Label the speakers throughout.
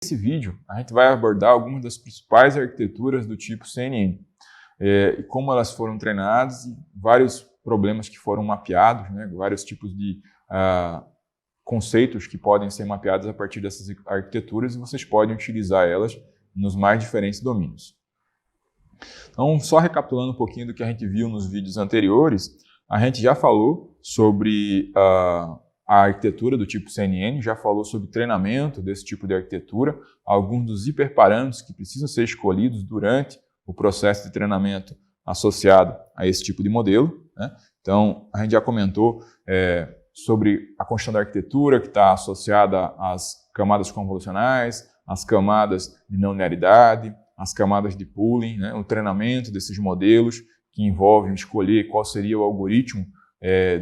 Speaker 1: Nesse vídeo, a gente vai abordar algumas das principais arquiteturas do tipo CNN, e como elas foram treinadas e vários problemas que foram mapeados, né, vários tipos de conceitos que podem ser mapeados a partir dessas arquiteturas e vocês podem utilizar elas nos mais diferentes domínios. Então, só recapitulando um pouquinho do que a gente viu nos vídeos anteriores, a gente já falou sobre a arquitetura do tipo CNN, já falou sobre treinamento desse tipo de arquitetura, alguns dos hiperparâmetros que precisam ser escolhidos durante o processo de treinamento associado a esse tipo de modelo, né? Então, a gente já comentou sobre a construção da arquitetura que está associada às camadas convolucionais, às camadas de não linearidade, as camadas de pooling, né, o treinamento desses modelos que envolvem escolher qual seria o algoritmo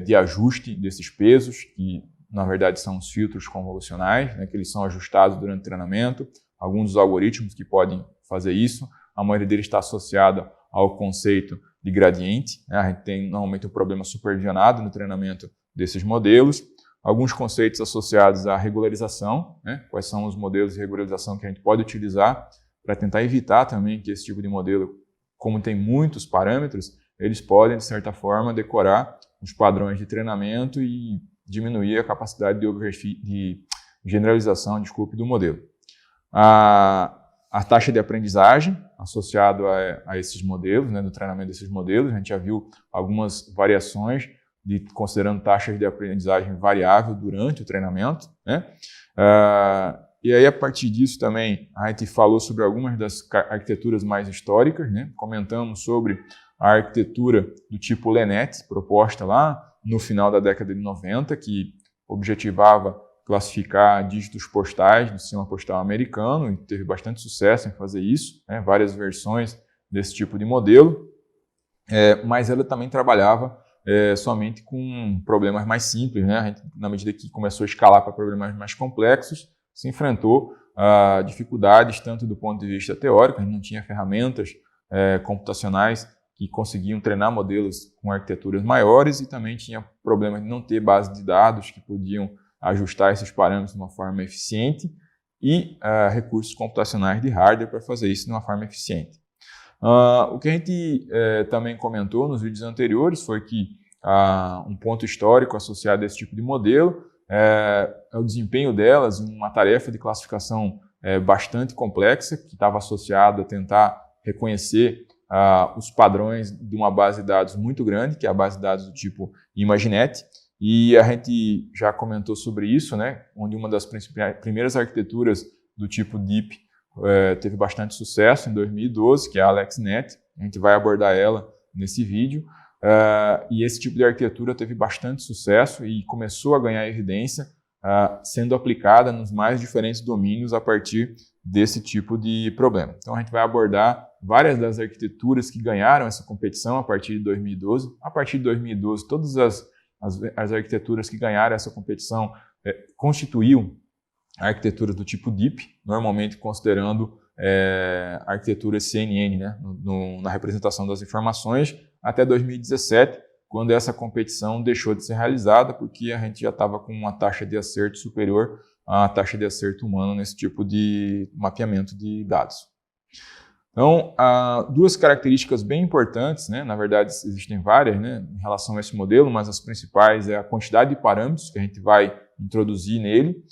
Speaker 1: de ajuste desses pesos, que na verdade são os filtros convolucionais, né, que eles são ajustados durante o treinamento, alguns dos algoritmos que podem fazer isso, a maioria deles está associada ao conceito de gradiente, né, a gente tem normalmente um problema supervisionado no treinamento desses modelos, alguns conceitos associados à regularização, né, quais são os modelos de regularização que a gente pode utilizar para tentar evitar também que esse tipo de modelo, como tem muitos parâmetros, eles podem, de certa forma, decorar os padrões de treinamento e diminuir a capacidade de generalização, do modelo. A taxa de aprendizagem associada a esses modelos, né, do treinamento desses modelos, a gente já viu algumas variações considerando taxas de aprendizagem variável durante o treinamento, né? E aí, a partir disso também, a gente falou sobre algumas das arquiteturas mais históricas, né? Comentamos sobre a arquitetura do tipo LeNet, proposta lá no final da década de 90, que objetivava classificar dígitos postais do sistema postal americano, e teve bastante sucesso em fazer isso, né? Várias versões desse tipo de modelo, mas ela também trabalhava somente com problemas mais simples, né? A gente, na medida que começou a escalar para problemas mais complexos, se enfrentou a dificuldades tanto do ponto de vista teórico, a gente não tinha ferramentas computacionais que conseguiam treinar modelos com arquiteturas maiores e também tinha problemas de não ter base de dados que podiam ajustar esses parâmetros de uma forma eficiente e recursos computacionais de hardware para fazer isso de uma forma eficiente. O que a gente também comentou nos vídeos anteriores foi que um ponto histórico associado a esse tipo de modelo é o desempenho delas em uma tarefa de classificação bastante complexa, que estava associada a tentar reconhecer os padrões de uma base de dados muito grande, que é a base de dados do tipo ImageNet, e a gente já comentou sobre isso, né, onde uma das primeiras arquiteturas do tipo Deep teve bastante sucesso em 2012, que é a AlexNet, a gente vai abordar ela nesse vídeo. E esse tipo de arquitetura teve bastante sucesso e começou a ganhar evidência sendo aplicada nos mais diferentes domínios a partir desse tipo de problema. Então a gente vai abordar várias das arquiteturas que ganharam essa competição a partir de 2012. A partir de 2012, todas as arquiteturas que ganharam essa competição constituíam arquiteturas do tipo Deep, normalmente considerando arquiteturas CNN, né, na representação das informações, até 2017, quando essa competição deixou de ser realizada, porque a gente já estava com uma taxa de acerto superior à taxa de acerto humana nesse tipo de mapeamento de dados. Então, duas características bem importantes, né, na verdade existem várias, né, em relação a esse modelo, mas as principais é a quantidade de parâmetros que a gente vai introduzir nele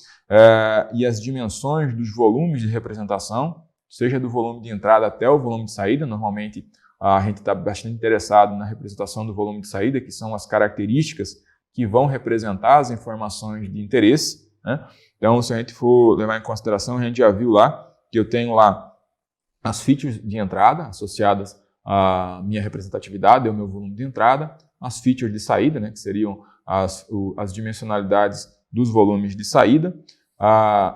Speaker 1: e as dimensões dos volumes de representação, seja do volume de entrada até o volume de saída. Normalmente a gente está bastante interessado na representação do volume de saída, que são as características que vão representar as informações de interesse, né? Então, se a gente for levar em consideração, a gente já viu lá que eu tenho lá as features de entrada associadas à minha representatividade, ao meu volume de entrada, as features de saída, né, que seriam as dimensionalidades dos volumes de saída,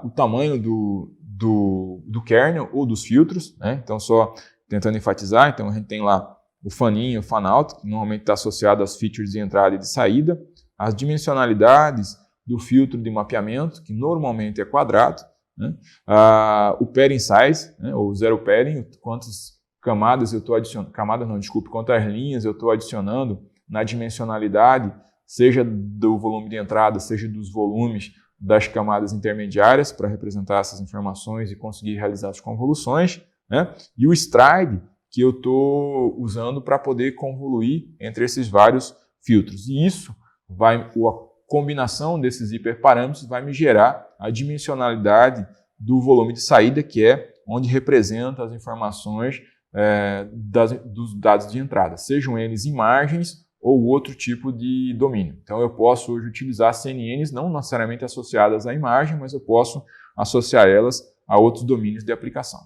Speaker 1: o tamanho do kernel ou dos filtros, né? Então, só tentando enfatizar, então a gente tem lá o faninho, o fanout, que normalmente está associado às features de entrada e de saída, as dimensionalidades do filtro de mapeamento, que normalmente é quadrado, né? O pairing size, né, ou zero pairing, quantas camadas eu estou adicionando, quantas linhas eu estou adicionando na dimensionalidade, seja do volume de entrada, seja dos volumes das camadas intermediárias para representar essas informações e conseguir realizar as convoluções, né? E o stride, que eu estou usando para poder convoluir entre esses vários filtros. E isso a combinação desses hiperparâmetros vai me gerar a dimensionalidade do volume de saída, que é onde representa as informações dos dados de entrada, sejam eles imagens ou outro tipo de domínio. Então eu posso hoje utilizar CNNs não necessariamente associadas à imagem, mas eu posso associar elas a outros domínios de aplicação.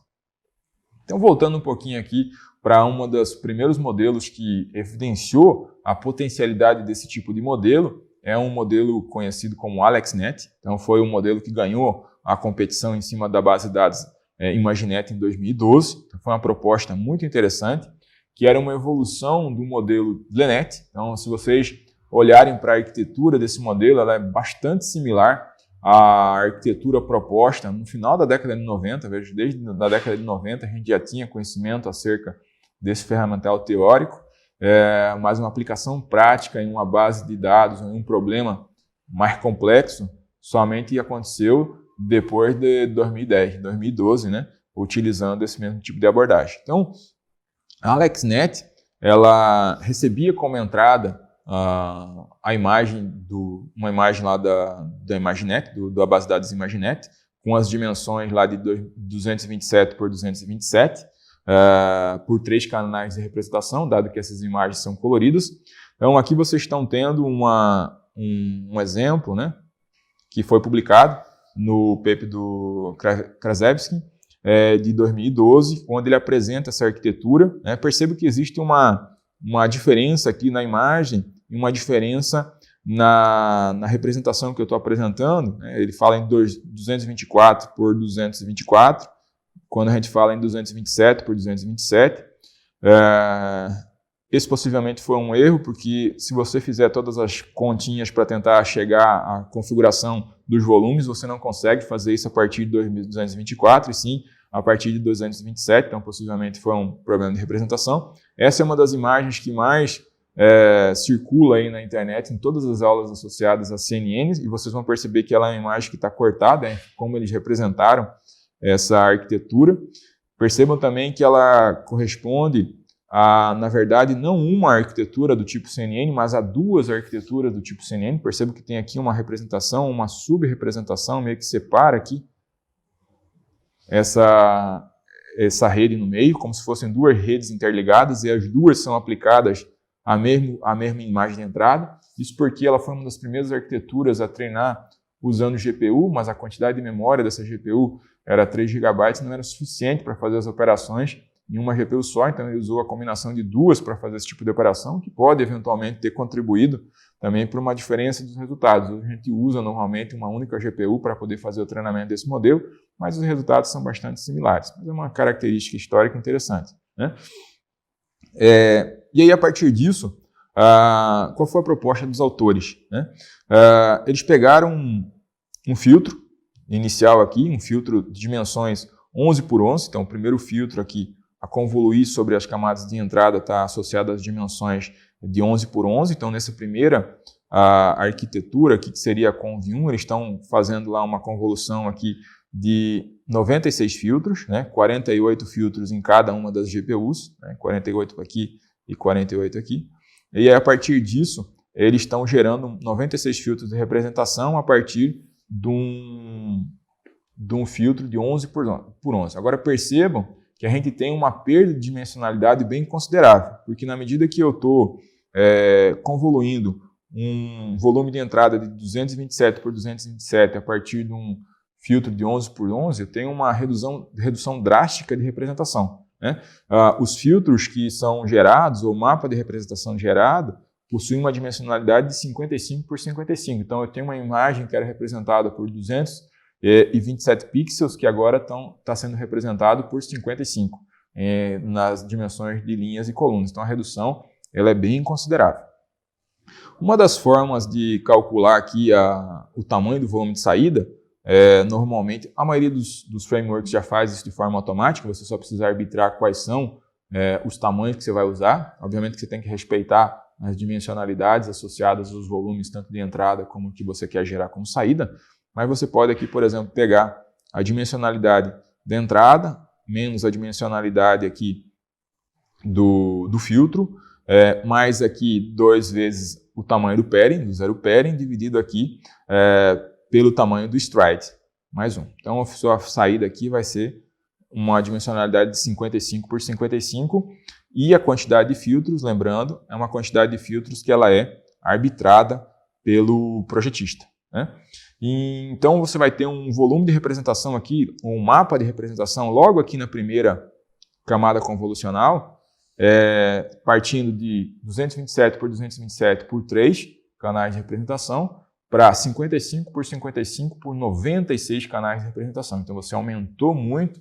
Speaker 1: Então, voltando um pouquinho aqui para um dos primeiros modelos que evidenciou a potencialidade desse tipo de modelo, é um modelo conhecido como AlexNet. Então, foi um modelo que ganhou a competição em cima da base de dados ImagiNet em 2012. Então, foi uma proposta muito interessante, que era uma evolução do modelo LeNet. Então, se vocês olharem para a arquitetura desse modelo, ela é bastante similar a arquitetura proposta no final da década de 90, veja, desde a década de 90 a gente já tinha conhecimento acerca desse ferramental teórico, mas uma aplicação prática em uma base de dados, em um problema mais complexo, somente aconteceu depois de 2010, 2012, né, utilizando esse mesmo tipo de abordagem. Então, a AlexNet, ela recebia como entrada uma imagem lá da ImagiNet, da base de dados ImagiNet, com as dimensões lá de 227 por 227, por 3 canais de representação, dado que essas imagens são coloridas. Então aqui vocês estão tendo um exemplo, né, que foi publicado no paper do Krasevsky, de 2012, onde ele apresenta essa arquitetura. Né? Percebo que existe uma diferença aqui na imagem e uma diferença na representação que eu estou apresentando. Né? Ele fala em 224 por 224, quando a gente fala em 227 por 227. Esse possivelmente foi um erro, porque se você fizer todas as continhas para tentar chegar à configuração dos volumes, você não consegue fazer isso a partir de 2224, e sim a partir de 227, então possivelmente foi um problema de representação. Essa é uma das imagens que mais circula aí na internet, em todas as aulas associadas a CNNs, e vocês vão perceber que ela é uma imagem que está cortada, como eles representaram essa arquitetura. Percebam também que ela corresponde na verdade, não uma arquitetura do tipo CNN, mas a 2 arquiteturas do tipo CNN. Percebo que tem aqui uma representação, uma sub-representação, meio que separa aqui essa rede no meio, como se fossem 2 redes interligadas, e as 2 são aplicadas à mesma imagem de entrada. Isso porque ela foi uma das primeiras arquiteturas a treinar usando GPU, mas a quantidade de memória dessa GPU era 3 GB, não era suficiente para fazer as operações em uma GPU só, então ele usou a combinação de 2 para fazer esse tipo de operação, que pode eventualmente ter contribuído também para uma diferença dos resultados. A gente usa normalmente uma única GPU para poder fazer o treinamento desse modelo, mas os resultados são bastante similares. Mas é uma característica histórica interessante. Né? E aí, a partir disso, qual foi a proposta dos autores? Né? Eles pegaram um filtro inicial aqui, um filtro de dimensões 11 por 11, então o primeiro filtro aqui, a convoluir sobre as camadas de entrada, está associado às dimensões de 11 por 11. Então, nessa primeira arquitetura aqui, que seria a Conv1, eles estão fazendo lá uma convolução aqui de 96 filtros, né? 48 filtros em cada uma das GPUs, né? 48 aqui e 48 aqui. E aí, a partir disso, eles estão gerando 96 filtros de representação a partir de um filtro de 11 por 11. Agora, percebam que a gente tem uma perda de dimensionalidade bem considerável, porque na medida que eu estou convoluindo um volume de entrada de 227 por 227 a partir de um filtro de 11 por 11, eu tenho uma redução drástica de representação. Né? Os filtros que são gerados, ou o mapa de representação gerado, possuem uma dimensionalidade de 55 por 55. Então, eu tenho uma imagem que era representada por 227 pixels, que agora está sendo representado por 55 nas dimensões de linhas e colunas. Então, a redução ela é bem considerável. Uma das formas de calcular aqui o tamanho do volume de saída, normalmente, a maioria dos frameworks já faz isso de forma automática, você só precisa arbitrar quais são os tamanhos que você vai usar. Obviamente que você tem que respeitar as dimensionalidades associadas aos volumes, tanto de entrada como que você quer gerar como saída. mas você pode aqui, por exemplo, pegar a dimensionalidade da entrada, menos a dimensionalidade aqui do filtro, mais aqui 2 vezes o tamanho do pairing, do zero pairing, dividido aqui pelo tamanho do stride, mais 1. Então a sua saída aqui vai ser uma dimensionalidade de 55 por 55, e a quantidade de filtros, lembrando, é uma quantidade de filtros que ela é arbitrada pelo projetista, né? E, então você vai ter um volume de representação aqui, um mapa de representação logo aqui na primeira camada convolucional, partindo de 227 por 227 por 3 canais de representação para 55 por 55 por 96 canais de representação. Então você aumentou muito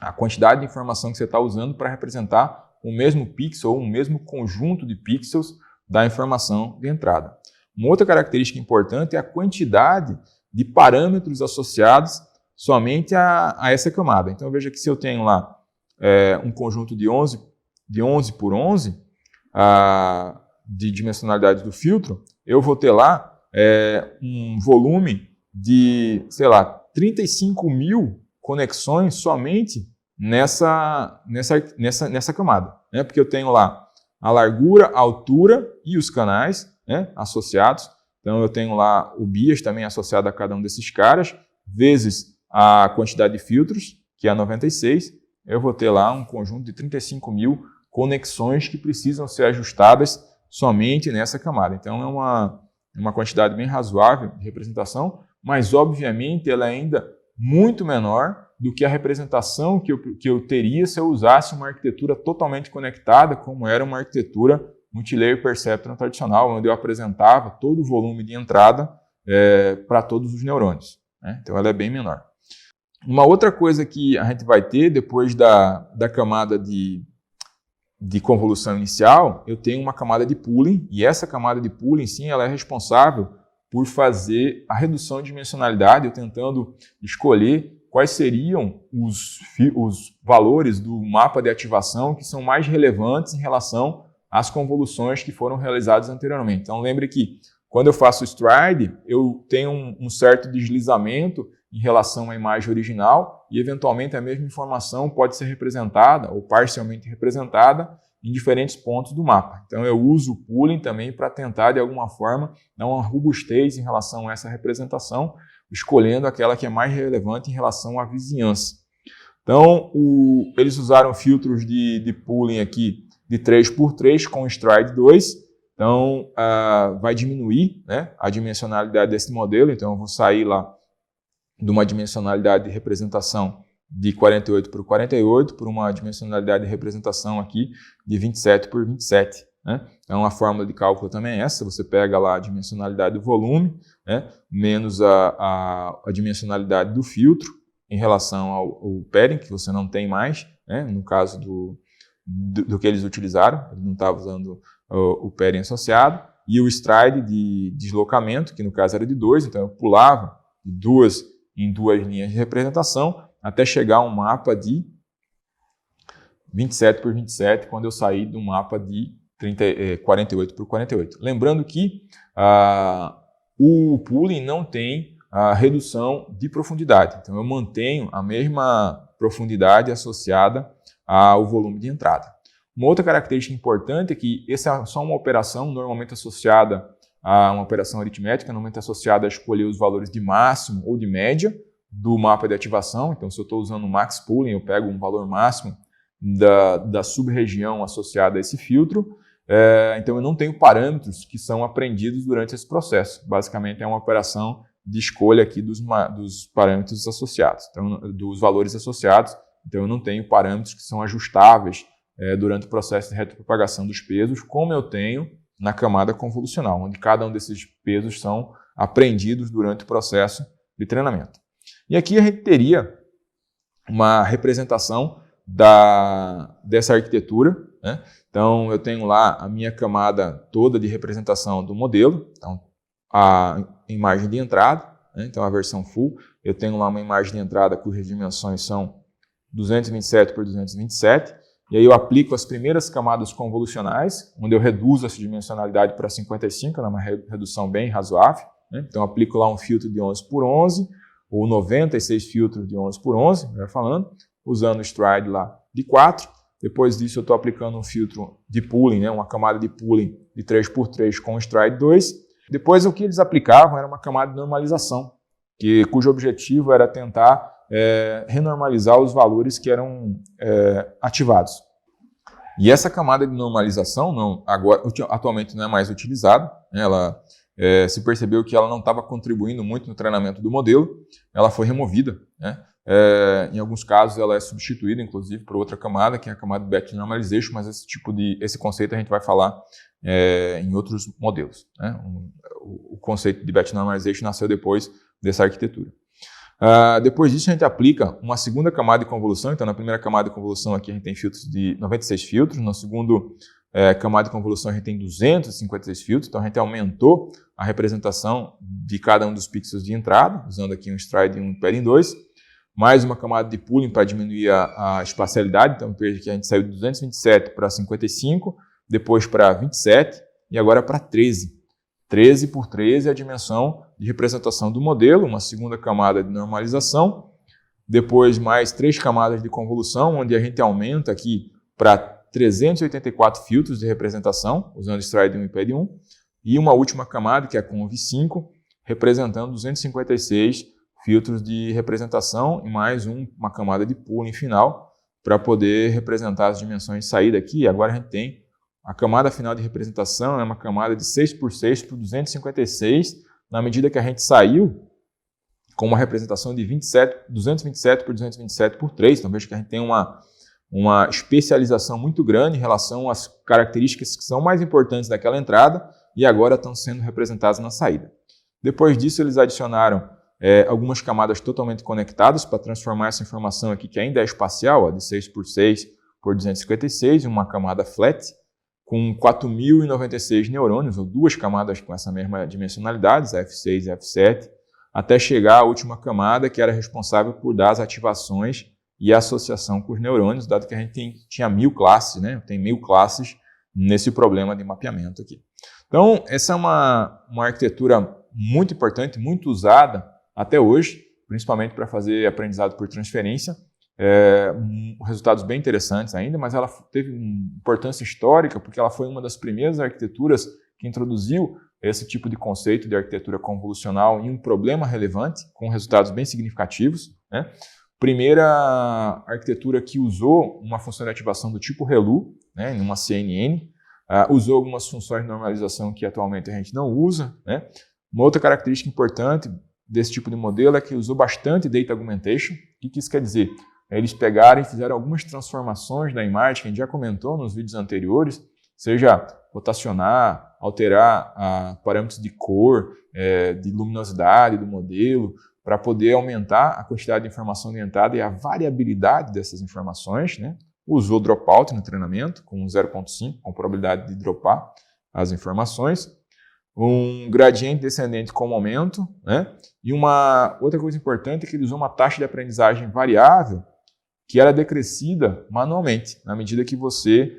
Speaker 1: a quantidade de informação que você está usando para representar o mesmo pixel ou o mesmo conjunto de pixels da informação de entrada. Uma outra característica importante é a quantidade de parâmetros associados somente a essa camada. Então veja que se eu tenho lá um conjunto de 11 por 11 de dimensionalidade do filtro, eu vou ter lá um volume de, sei lá, 35 mil conexões somente nessa camada, né? Porque eu tenho lá a largura, a altura e os canais, né, associados. Então eu tenho lá o bias também associado a cada um desses caras, vezes a quantidade de filtros, que é 96, eu vou ter lá um conjunto de 35 mil conexões que precisam ser ajustadas somente nessa camada. Então é uma quantidade bem razoável de representação, mas obviamente ela é ainda muito menor do que a representação que eu teria se eu usasse uma arquitetura totalmente conectada, como era uma arquitetura multilayer perceptron tradicional, onde eu apresentava todo o volume de entrada para todos os neurônios, né? Então ela é bem menor. Uma outra coisa que a gente vai ter depois da camada de convolução inicial, eu tenho uma camada de pooling, e essa camada de pooling, sim, ela é responsável por fazer a redução de dimensionalidade, eu tentando escolher quais seriam os valores do mapa de ativação que são mais relevantes em relação às convoluções que foram realizadas anteriormente. Então lembre que quando eu faço o stride, eu tenho um certo deslizamento em relação à imagem original e eventualmente a mesma informação pode ser representada ou parcialmente representada em diferentes pontos do mapa. Então eu uso o pooling também para tentar de alguma forma dar uma robustez em relação a essa representação, escolhendo aquela que é mais relevante em relação à vizinhança. Então eles usaram filtros de pooling aqui de 3x3 com stride 2, então vai diminuir, né, a dimensionalidade desse modelo, então eu vou sair lá de uma dimensionalidade de representação de 48 por 48 por uma dimensionalidade de representação aqui de 27 por 27. Né? Então a fórmula de cálculo também é essa, você pega lá a dimensionalidade do volume, né, menos a dimensionalidade do filtro em relação ao pairing, que você não tem mais, né, no caso do que eles utilizaram, ele não estava usando o pairing associado, e o stride de deslocamento, que no caso era de 2, então eu pulava em duas linhas de representação, até chegar a um mapa de 27 por 27, quando eu saí do mapa de 48 por 48. Lembrando que o pooling não tem a redução de profundidade, então eu mantenho a mesma profundidade associada ao volume de entrada. Uma outra característica importante é que essa é só uma operação normalmente associada a uma operação aritmética, normalmente associada a escolher os valores de máximo ou de média do mapa de ativação. Então, se eu estou usando o max pooling, eu pego um valor máximo da sub-região associada a esse filtro. Então, eu não tenho parâmetros que são aprendidos durante esse processo. Basicamente, é uma operação de escolha aqui dos parâmetros associados, então, dos valores associados. Então, eu não tenho parâmetros que são ajustáveis durante o processo de retropropagação dos pesos, como eu tenho na camada convolucional, onde cada um desses pesos são aprendidos durante o processo de treinamento. E aqui a gente teria uma representação dessa arquitetura, né? Então eu tenho lá a minha camada toda de representação do modelo, então a imagem de entrada, né? Então a versão full, eu tenho lá uma imagem de entrada cujas dimensões são 227 por 227, e aí eu aplico as primeiras camadas convolucionais, onde eu reduzo essa dimensionalidade para 55, é uma redução bem razoável, né? Então, eu aplico lá um filtro de 11 por 11, ou 96 filtros de 11 por 11, melhor falando, usando o stride lá de 4. Depois disso, eu estou aplicando um filtro de pooling, né? Uma camada de pooling de 3 por 3 com o stride 2. Depois, o que eles aplicavam era uma camada de normalização, cujo objetivo era tentar renormalizar os valores que eram ativados. E essa camada de normalização atualmente não é mais utilizada, né? Ela se percebeu que ela não estava contribuindo muito no treinamento do modelo, ela foi removida, né? Em alguns casos ela é substituída, inclusive, por outra camada, que é a camada de batch normalization, mas esse conceito a gente vai falar em outros modelos, né? O conceito de batch normalization nasceu depois dessa arquitetura. Depois disso, a gente aplica uma segunda camada de convolução. Então, na primeira camada de convolução aqui a gente tem filtros de 96 filtros, na segunda camada de convolução a gente tem 256 filtros, então a gente aumentou a representação de cada um dos pixels de entrada, usando aqui um stride e um padding 2, mais uma camada de pooling para diminuir a espacialidade. Então, veja que a gente saiu de 227 para 55, depois para 27 e agora para 13. 13 por 13 é a dimensão de representação do modelo, uma segunda camada de normalização, depois mais 3 camadas de convolução, onde a gente aumenta aqui para 384 filtros de representação, usando stride 1 e padding 1, e uma última camada, que é a conv5, representando 256 filtros de representação e mais uma camada de pooling final para poder representar as dimensões de saída aqui. Agora a gente tem a camada final de representação, é uma camada de 6 por 6 por 256, na medida que a gente saiu com uma representação de 227 por 227 por 3. Então veja que a gente tem uma especialização muito grande em relação às características que são mais importantes daquela entrada e agora estão sendo representadas na saída. Depois disso, eles adicionaram algumas camadas totalmente conectadas para transformar essa informação aqui, que ainda é espacial, de 6 por 6 por 256, em uma camada flat, com 4.096 neurônios, ou duas camadas com essa mesma dimensionalidade, a F6 e a F7, até chegar à última camada, que era responsável por dar as ativações e a associação com os neurônios, dado que a gente tinha 1000 classes, né? Tem 1000 classes nesse problema de mapeamento aqui. Então, essa é uma arquitetura muito importante, muito usada até hoje, principalmente para fazer aprendizado por transferência. Resultados bem interessantes ainda, mas ela teve importância histórica porque ela foi uma das primeiras arquiteturas que introduziu esse tipo de conceito de arquitetura convolucional em um problema relevante, com resultados bem significativos, né? Primeira arquitetura que usou uma função de ativação do tipo ReLU, né, em uma CNN, usou algumas funções de normalização que atualmente a gente não usa, né? Uma outra característica importante desse tipo de modelo é que usou bastante Data Augmentation. O que isso quer dizer? Eles pegaram e fizeram algumas transformações da imagem, que a gente já comentou nos vídeos anteriores, seja rotacionar, alterar parâmetros de cor, de luminosidade do modelo, para poder aumentar a quantidade de informação de entrada e a variabilidade dessas informações, né? Usou dropout no treinamento, com 0.5, com probabilidade de dropar as informações. Um gradiente descendente com aumento, né? E uma outra coisa importante é que ele usou uma taxa de aprendizagem variável que era decrescida manualmente, na medida que você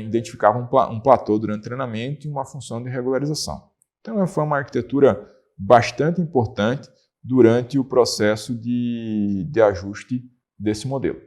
Speaker 1: identificava um platô durante o treinamento e uma função de regularização. Então, foi uma arquitetura bastante importante durante o processo de ajuste desse modelo.